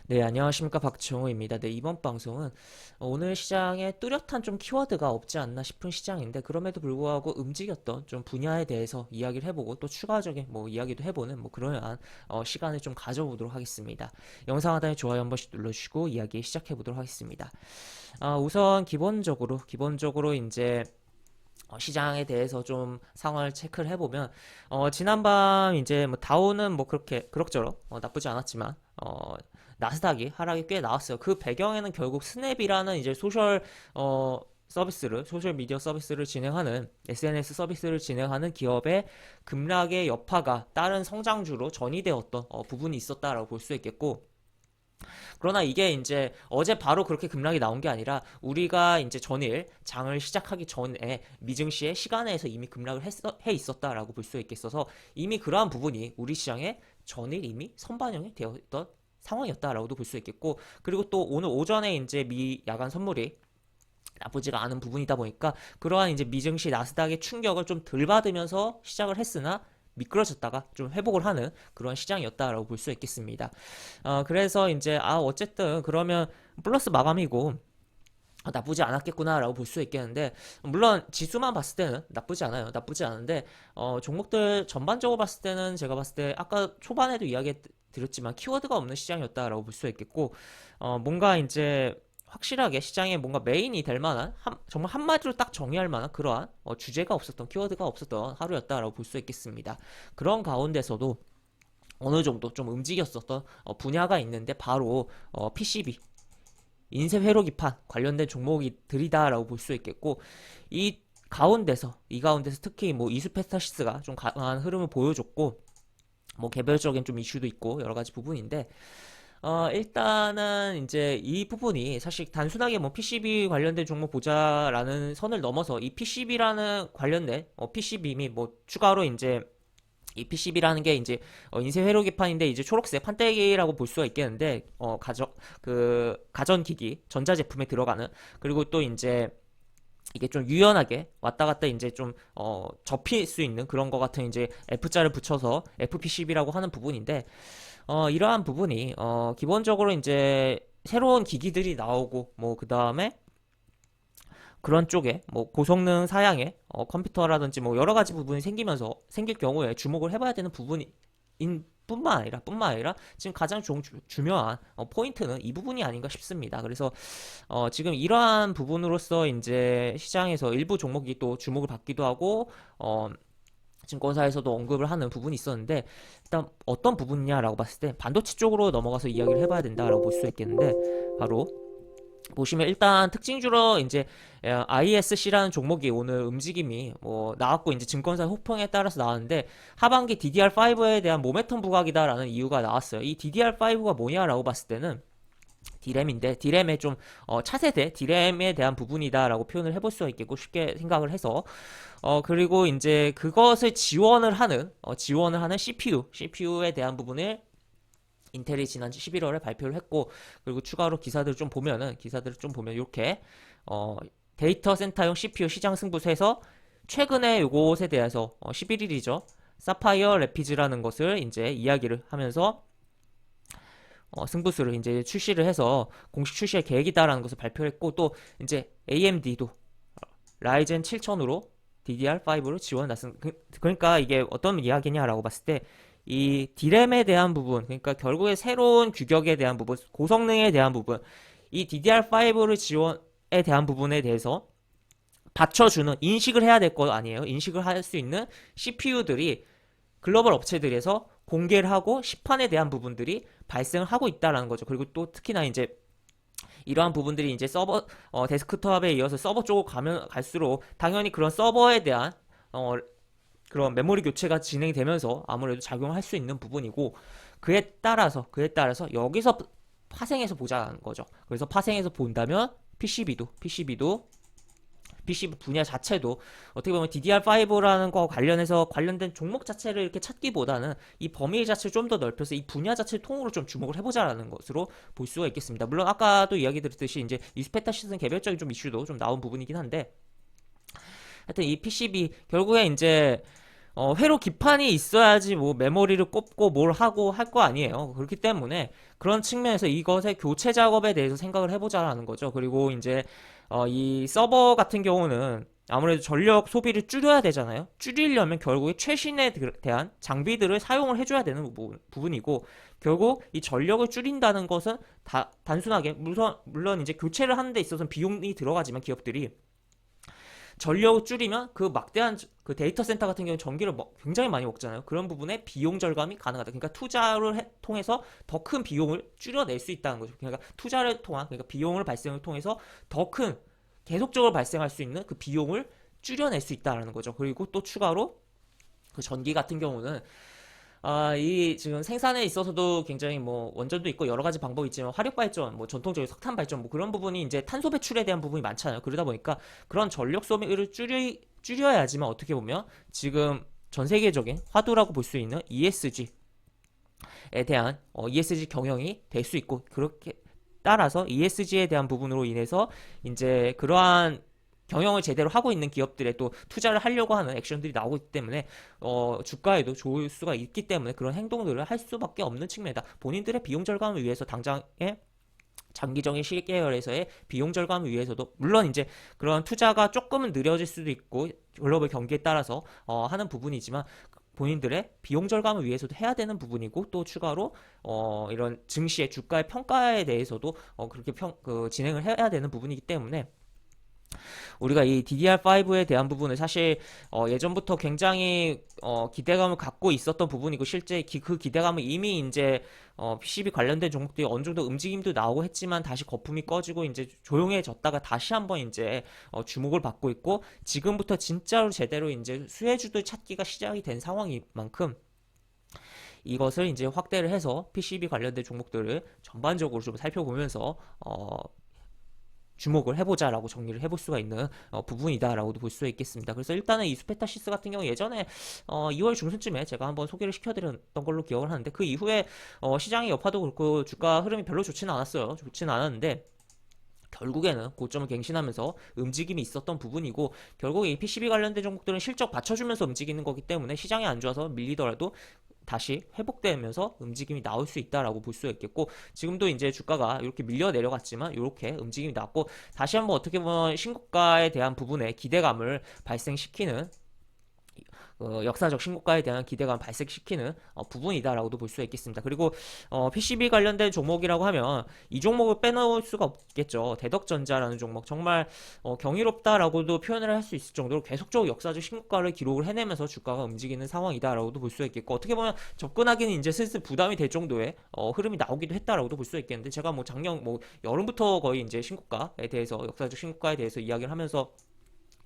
네, 안녕하십니까. 박정우입니다. 네, 이번 방송은 오늘 시장에 뚜렷한 좀 키워드가 없지 않나 싶은 시장인데, 그럼에도 불구하고 움직였던 좀 분야에 대해서 이야기를 해보고, 또 추가적인 뭐 이야기도 해보는 뭐 그러한 시간을 좀 가져보도록 하겠습니다. 영상 하단에 좋아요 한 번씩 눌러주시고 이야기 시작해보도록 하겠습니다. 우선 기본적으로 이제 시장에 대해서 좀 상황을 체크를 해보면, 지난밤 이제 뭐 다우는 뭐 그렇게 그럭저럭 나쁘지 않았지만, 나스닥이 하락이 꽤 나왔어요. 그 배경에는 결국 스냅이라는 이제 소셜 미디어 서비스를 진행하는 SNS 서비스를 진행하는 기업의 급락의 여파가 다른 성장주로 전이되었던 부분이 있었다라고 볼 수 있겠고, 그러나 이게 이제 어제 바로 그렇게 급락이 나온 게 아니라 우리가 이제 전일 장을 시작하기 전에 미증시의 시간에서 이미 급락을 해 있었다라고 볼 수 있겠어서, 이미 그러한 부분이 우리 시장에 전일 이미 선반영이 되었던 상황이었다라고도 볼 수 있겠고, 그리고 또 오늘 오전에 이제 미 야간 선물이 나쁘지가 않은 부분이다 보니까 그러한 이제 미증시 나스닥의 충격을 좀 덜 받으면서 시작을 했으나 미끄러졌다가 좀 회복을 하는 그런 시장이었다라고 볼 수 있겠습니다. 그래서 이제 어쨌든 그러면 플러스 마감이고 나쁘지 않았겠구나라고 볼 수 있겠는데, 물론 지수만 봤을 때는 나쁘지 않아요. 나쁘지 않은데 종목들 전반적으로 봤을 때는 제가 봤을 때 아까 초반에도 이야기 드렸지만 키워드가 없는 시장이었다라고 볼 수 있겠고, 뭔가 이제 확실하게 시장에 뭔가 메인이 될 만한 정말 한마디로 딱 정의할 만한 그러한 주제가 없었던, 키워드가 없었던 하루였다라고 볼 수 있겠습니다. 그런 가운데서도 어느 정도 좀 움직였었던 분야가 있는데, 바로 PCB 인쇄 회로 기판 관련된 종목이들이다라고 볼 수 있겠고, 이 가운데서 특히 뭐 이수페스타시스가 좀 강한 흐름을 보여줬고, 뭐 개별적인 좀 이슈도 있고 여러 가지 부분인데, 일단은 이제 이 부분이 사실 단순하게 뭐 PCB 관련된 종목 보자라는 선을 넘어서 이 PCB라는 관련된 PCB 및 뭐 추가로 이제 이 PCB라는 게 이제 인쇄 회로 기판인데, 이제 초록색 판때기라고 볼 수가 있겠는데, 가전기기 전자제품에 들어가는, 그리고 또 이제 이게 좀 유연하게 왔다 갔다 이제 좀 접힐 수 있는 그런 거 같은 이제 F자를 붙여서 FPCB라고 하는 부분인데, 이러한 부분이 기본적으로 이제 새로운 기기들이 나오고, 뭐 그 다음에 그런 쪽에 뭐 고성능 사양의 컴퓨터라든지 뭐 여러 가지 부분이 생길 경우에 주목을 해봐야 되는 부분인 뿐만 아니라 지금 가장 중요한 포인트는 이 부분이 아닌가 싶습니다. 그래서 지금 이러한 부분으로서 이제 시장에서 일부 종목이 또 주목을 받기도 하고, 증권사에서도 언급을 하는 부분이 있었는데, 일단 어떤 부분이냐라고 봤을 때 반도체 쪽으로 넘어가서 이야기를 해봐야 된다라고 볼 수 있겠는데, 바로 보시면 일단 특징주로 이제 ISC라는 종목이 오늘 움직임이 뭐 나왔고, 이제 증권사 호평에 따라서 나왔는데, 하반기 DDR5에 대한 모멘텀 부각이다라는 이유가 나왔어요. 이 DDR5가 뭐냐라고 봤을 때는 디램인데, 디램의 좀 차세대 디램에 대한 부분이다라고 표현을 해볼 수 있겠고, 쉽게 생각을 해서 그리고 이제 그것을 지원을 하는 CPU에 대한 부분을 인텔이 지난 11월에 발표를 했고, 그리고 추가로 기사들을 좀 보면 이렇게 데이터 센터용 CPU 시장 승부수에서 최근에 요것에 대해서 11일이죠. 사파이어 래피즈라는 것을 이제 이야기를 하면서 승부수를 이제 출시를 해서 공식 출시의 계획이다라는 것을 발표를 했고, 또 이제 AMD도 라이젠 7000으로 DDR5를 지원했습니다. 그러니까 이게 어떤 이야기냐라고 봤을 때, 이 디램에 대한 부분, 그러니까 결국에 새로운 규격에 대한 부분, 고성능에 대한 부분, 이 DDR5를 지원에 대한 부분에 대해서 받쳐주는, 인식을 해야 될 거 아니에요. 인식을 할 수 있는 CPU들이 글로벌 업체들에서 공개를 하고 시판에 대한 부분들이 발생을 하고 있다라는 거죠. 그리고 또 특히나 이제 이러한 부분들이 이제 데스크톱에 이어서 서버 쪽으로 가면 갈수록 당연히 그런 서버에 대한 그런 메모리 교체가 진행되면서 아무래도 작용할 수 있는 부분이고, 그에 따라서 여기서 파생해서 보자는 거죠. 그래서 파생해서 본다면 PCB 분야 자체도 어떻게 보면 DDR5라는 거 관련된 종목 자체를 이렇게 찾기보다는 이 범위 자체를 좀 더 넓혀서 이 분야 자체를 통으로 좀 주목을 해보자라는 것으로 볼 수가 있겠습니다. 물론 아까도 이야기 드렸듯이 이제 이스페타 시즌 개별적인 좀 이슈도 좀 나온 부분이긴 한데, 하여튼 이 PCB 결국에 이제 회로 기판이 있어야지 뭐 메모리를 꼽고 뭘 하고 할 거 아니에요. 그렇기 때문에 그런 측면에서 이것의 교체 작업에 대해서 생각을 해보자라는 거죠. 그리고 이제 이 서버 같은 경우는 아무래도 전력 소비를 줄여야 되잖아요. 줄이려면 결국에 최신에 대한 장비들을 사용을 해줘야 되는 부분이고, 결국 이 전력을 줄인다는 것은 단순하게 물론 이제 교체를 하는 데 있어서는 비용이 들어가지만 기업들이 전력을 줄이면 그 막대한 그 데이터 센터 같은 경우는 전기를 굉장히 많이 먹잖아요. 그런 부분에 비용 절감이 가능하다. 그러니까 투자를 통해서 더 큰 비용을 줄여낼 수 있다는 거죠. 그러니까 투자를 통한, 그러니까 비용을 발생을 통해서 더 큰 계속적으로 발생할 수 있는 그 비용을 줄여낼 수 있다는 거죠. 그리고 또 추가로 그 전기 같은 경우는 이 지금 생산에 있어서도 굉장히 뭐 원전도 있고 여러 가지 방법이 있지만 화력 발전, 뭐 전통적인 석탄 발전, 뭐 그런 부분이 이제 탄소 배출에 대한 부분이 많잖아요. 그러다 보니까 그런 전력 소비를 줄여야지만 어떻게 보면 지금 전 세계적인 화두라고 볼 수 있는 ESG에 대한 ESG 경영이 될 수 있고, 그렇게 따라서 ESG에 대한 부분으로 인해서 이제 그러한 경영을 제대로 하고 있는 기업들에 또 투자를 하려고 하는 액션들이 나오고 있기 때문에 주가에도 좋을 수가 있기 때문에 그런 행동들을 할 수밖에 없는 측면이다. 본인들의 비용 절감을 위해서 당장의 장기적인 시계열에서의 비용 절감을 위해서도 물론 이제 그런 투자가 조금은 느려질 수도 있고 글로벌 경기에 따라서 하는 부분이지만 본인들의 비용 절감을 위해서도 해야 되는 부분이고, 또 추가로 이런 증시의 주가의 평가에 대해서도 그렇게 진행을 해야 되는 부분이기 때문에 우리가 이 DDR5에 대한 부분을 사실 예전부터 굉장히 기대감을 갖고 있었던 부분이고, 실제 그 기대감은 이미 이제 PCB 관련된 종목들이 어느 정도 움직임도 나오고 했지만 다시 거품이 꺼지고 이제 조용해졌다가 다시 한번 이제 주목을 받고 있고, 지금부터 진짜로 제대로 이제 수혜주들 찾기가 시작이 된 상황인 만큼 이것을 이제 확대를 해서 PCB 관련된 종목들을 전반적으로 좀 살펴보면서 주목을 해보자라고 정리를 해볼 수가 있는 부분이다라고도 볼 수 있겠습니다. 그래서 일단은 이 스페타시스 같은 경우 예전에 2월 중순쯤에 제가 한번 소개를 시켜드렸던 걸로 기억을 하는데, 그 이후에 시장의 여파도 그렇고 주가 흐름이 별로 좋지는 않았어요. 좋지는 않았는데 결국에는 고점을 갱신하면서 움직임이 있었던 부분이고, 결국 이 PCB 관련된 종목들은 실적 받쳐주면서 움직이는 거기 때문에 시장이 안 좋아서 밀리더라도 다시 회복되면서 움직임이 나올 수 있다라고 볼 수 있겠고, 지금도 이제 주가가 이렇게 밀려 내려갔지만 이렇게 움직임이 나왔고, 다시 한번 어떻게 보면 신고가에 대한 부분에 기대감을 발생시키는 역사적 신고가에 대한 기대감 발생시키는 부분이다라고도 볼 수 있겠습니다. 그리고 PCB 관련된 종목이라고 하면 이 종목을 빼놓을 수가 없겠죠. 대덕전자라는 종목, 정말 경이롭다라고도 표현을 할 수 있을 정도로 계속적으로 역사적 신고가를 기록을 해내면서 주가가 움직이는 상황이다라고도 볼 수 있겠고, 어떻게 보면 접근하기는 이제 슬슬 부담이 될 정도의 흐름이 나오기도 했다라고도 볼 수 있겠는데, 제가 뭐 작년 뭐 여름부터 거의 이제 신고가에 대해서, 역사적 신고가에 대해서 이야기를 하면서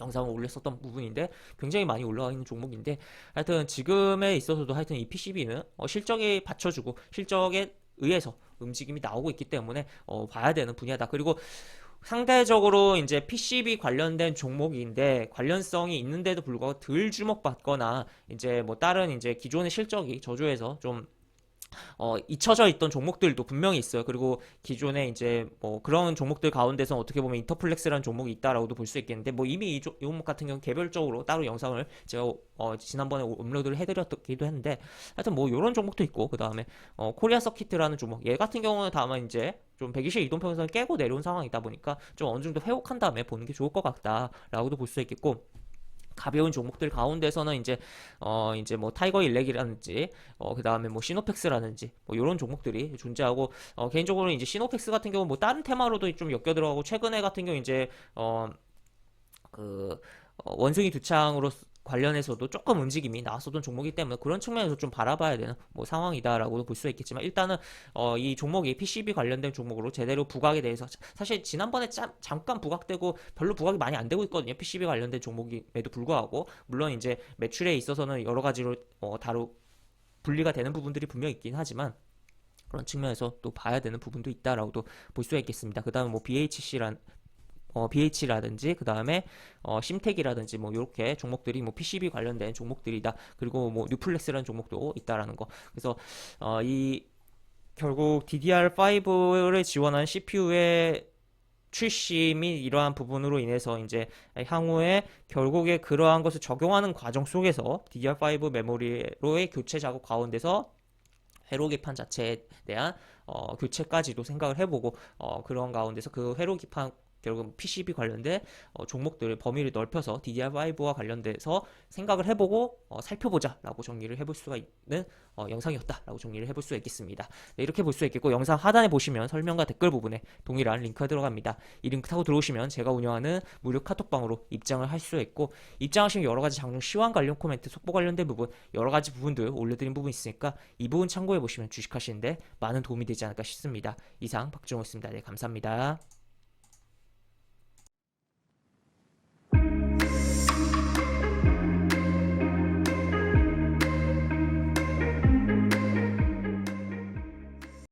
영상을 올렸었던 부분인데 굉장히 많이 올라가 있는 종목인데, 하여튼 지금에 있어서도 하여튼 이 PCB는 실적에 받쳐주고 실적에 의해서 움직임이 나오고 있기 때문에 봐야 되는 분야다. 그리고 상대적으로 이제 PCB 관련된 종목인데 관련성이 있는데도 불구하고 덜 주목받거나 이제 뭐 다른 이제 기존의 실적이 저조해서 좀 잊혀져 있던 종목들도 분명히 있어요. 그리고 기존에 이제 뭐 그런 종목들 가운데서 어떻게 보면 인터플렉스라는 종목이 있다라고도 볼 수 있겠는데, 뭐 이미 이 종목 같은 경우 개별적으로 따로 영상을 제가 지난번에 업로드를 해드렸기도 했는데, 하여튼 뭐 이런 종목도 있고, 그 다음에 코리아 서키트라는 종목, 얘 같은 경우는 다만 이제 좀 120 이동평선을 깨고 내려온 상황이다 보니까 좀 어느 정도 회복한 다음에 보는 게 좋을 것 같다라고도 볼 수 있겠고, 가벼운 종목들 가운데서는 이제 뭐 타이거 일렉이라든지 그 다음에 뭐 시노펙스라든지 뭐 이런 종목들이 존재하고, 개인적으로 이제 시노펙스 같은 경우 뭐 다른 테마로도 좀 엮여 들어가고, 최근에 같은 경우 이제 그 원숭이 두창으로 관련해서도 조금 움직임이 나왔었던 종목이기 때문에 그런 측면에서 좀 바라봐야 되는 뭐 상황이다라고도 볼 수 있겠지만, 일단은 이 종목이 PCB 관련된 종목으로 제대로 부각에 대해서, 사실 지난번에 잠깐 부각되고 별로 부각이 많이 안 되고 있거든요. PCB 관련된 종목임에도 불구하고, 물론 이제 매출에 있어서는 여러 가지로 다루 분리가 되는 부분들이 분명히 있긴 하지만 그런 측면에서 또 봐야 되는 부분도 있다라고도 볼 수가 있겠습니다. 그 다음에 뭐 BH라든지 그 다음에 심텍이라든지 뭐 이렇게 종목들이 뭐 PCB 관련된 종목들이다. 그리고 뭐 뉴플렉스라는 종목도 있다라는 거. 그래서 이 결국 DDR5를 지원한 CPU의 출시 및 이러한 부분으로 인해서 이제 향후에 결국에 그러한 것을 적용하는 과정 속에서 DDR5 메모리로의 교체 작업 가운데서 회로 기판 자체에 대한 교체까지도 생각을 해보고 그런 가운데서 그 회로 기판 결국 PCB 관련된 종목들의 범위를 넓혀서 DDR5와 관련돼서 생각을 해보고 살펴보자라고 정리를 해볼 수가 있는 영상이었다라고 정리를 해볼 수가 있겠습니다. 네, 이렇게 볼 수 있겠고 영상 하단에 보시면 설명과 댓글 부분에 동일한 링크가 들어갑니다. 이 링크 타고 들어오시면 제가 운영하는 무료 카톡방으로 입장을 할 수 있고 입장하시면 여러 가지 장중 시황 관련 코멘트, 속보 관련된 부분 여러 가지 부분들 올려드린 부분 있으니까 이 부분 참고해 보시면 주식하시는데 많은 도움이 되지 않을까 싶습니다. 이상 박정호였습니다. 네, 감사합니다.